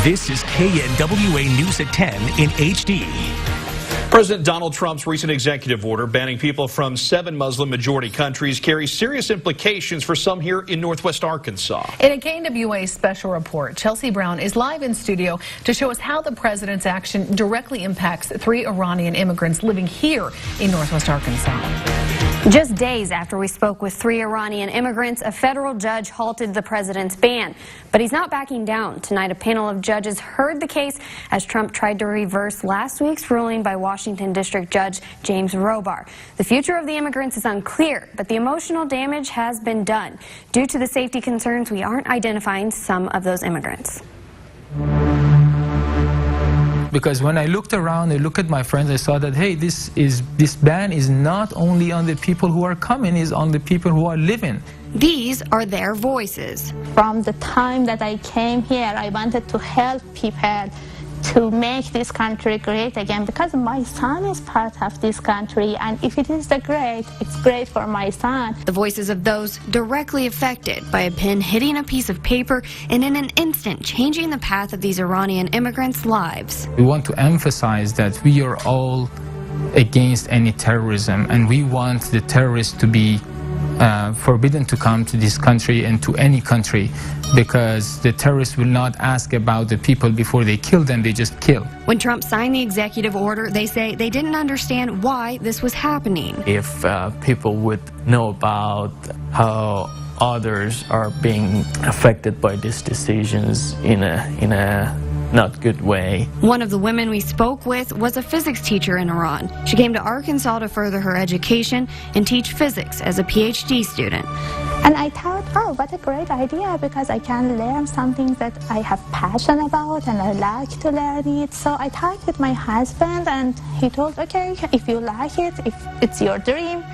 This is KNWA News at 10 in HD. President Donald Trump's recent executive order banning people from 7 Muslim-majority countries carries serious implications for some here in Northwest Arkansas. In a KNWA special report, Chelsea Brown is live in studio to show us how the president's action directly impacts 3 Iranian immigrants living here in Northwest Arkansas. Just days after we spoke with 3 Iranian immigrants, a federal judge halted the president's ban. But he's not backing down. Tonight, a panel of judges heard the case as Trump tried to reverse last week's ruling by Washington District Judge James Robar. The future of the immigrants is unclear, but the emotional damage has been done. Due to the safety concerns, we aren't identifying some of those immigrants. Because when I looked around, I looked at my friends, I saw that, hey, this ban is not only on the people who are coming, it's on the people who are living. These are their voices. From the time that I came here, I wanted to help people to make this country great again, because my son is part of this country, and if it is it's great for my son. The voices of those directly affected by a pen hitting a piece of paper and in an instant changing the path of these Iranian immigrants' lives. We want to emphasize that we are all against any terrorism, and we want the terrorists to be forbidden to come to this country and to any country, because the terrorists will not ask about the people before they kill them, they just kill. When Trump signed the executive order, they say they didn't understand why this was happening. If people would know about how others are being affected by these decisions in a not good way. One of the women we spoke with was a physics teacher in Iran. She came to Arkansas to further her education and teach physics as a PhD student. And I thought, oh, what a great idea, because I can learn something that I have passion about and I like to learn it. So I talked with my husband and he told, okay, if you like it, if it's your dream,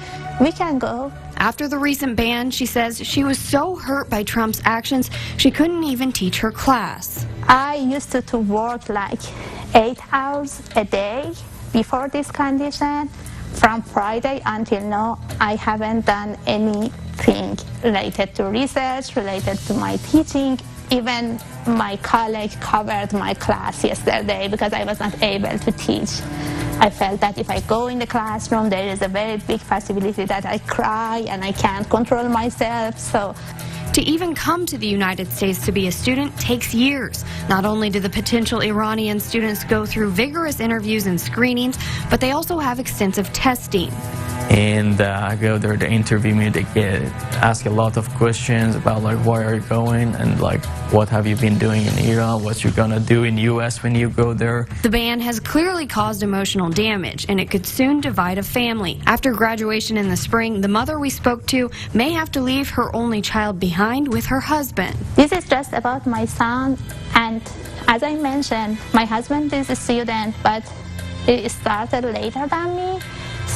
we can go. After the recent ban, she says she was so hurt by Trump's actions, she couldn't even teach her class. I used to work like 8 hours a day before this condition. From Friday until now, I haven't done anything related to research, related to my teaching. Even my colleague covered my class yesterday because I was not able to teach. I felt that if I go in the classroom, there is a very big possibility that I cry and I can't control myself. So to even come to the United States to be a student takes years. Not only do the potential Iranian students go through vigorous interviews and screenings, but they also have extensive testing. And I go there, they interview me, they ask a lot of questions about like why are you going and like what have you been doing in Iran, what you're gonna do in US when you go there. The ban has clearly caused emotional damage and it could soon divide a family. After graduation in the spring, the mother we spoke to may have to leave her only child behind with her husband. This is just about my son, and as I mentioned, my husband is a student, but he started later than me.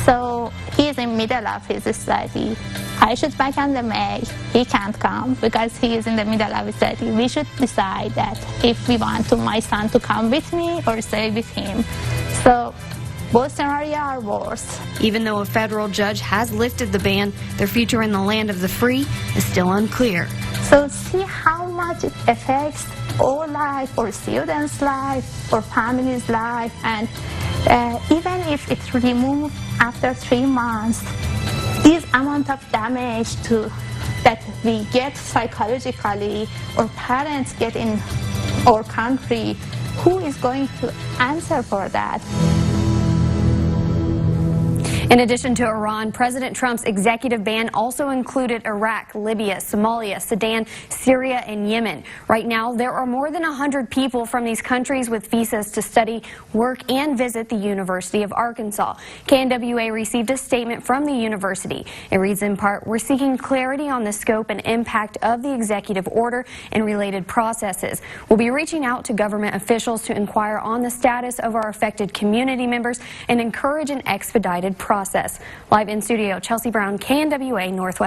So he is in the middle of his study. I should back on the May. He can't come because he is in the middle of his study. We should decide that if we want my son to come with me or stay with him. So both scenarios are worse. Even though a federal judge has lifted the ban, their future in the land of the free is still unclear. So see how much it affects our life, our students' life, our family's life, and even if it's removed after 3 months, this amount of damage that we get psychologically, or parents get in our country, who is going to answer for that? In addition to Iran, President Trump's executive ban also included Iraq, Libya, Somalia, Sudan, Syria, and Yemen. Right now, there are more than 100 people from these countries with visas to study, work, and visit the University of Arkansas. KNWA received a statement from the university. It reads in part, "We're seeking clarity on the scope and impact of the executive order and related processes. We'll be reaching out to government officials to inquire on the status of our affected community members and encourage an expedited process." Live in studio, Chelsea Brown, KNWA Northwest.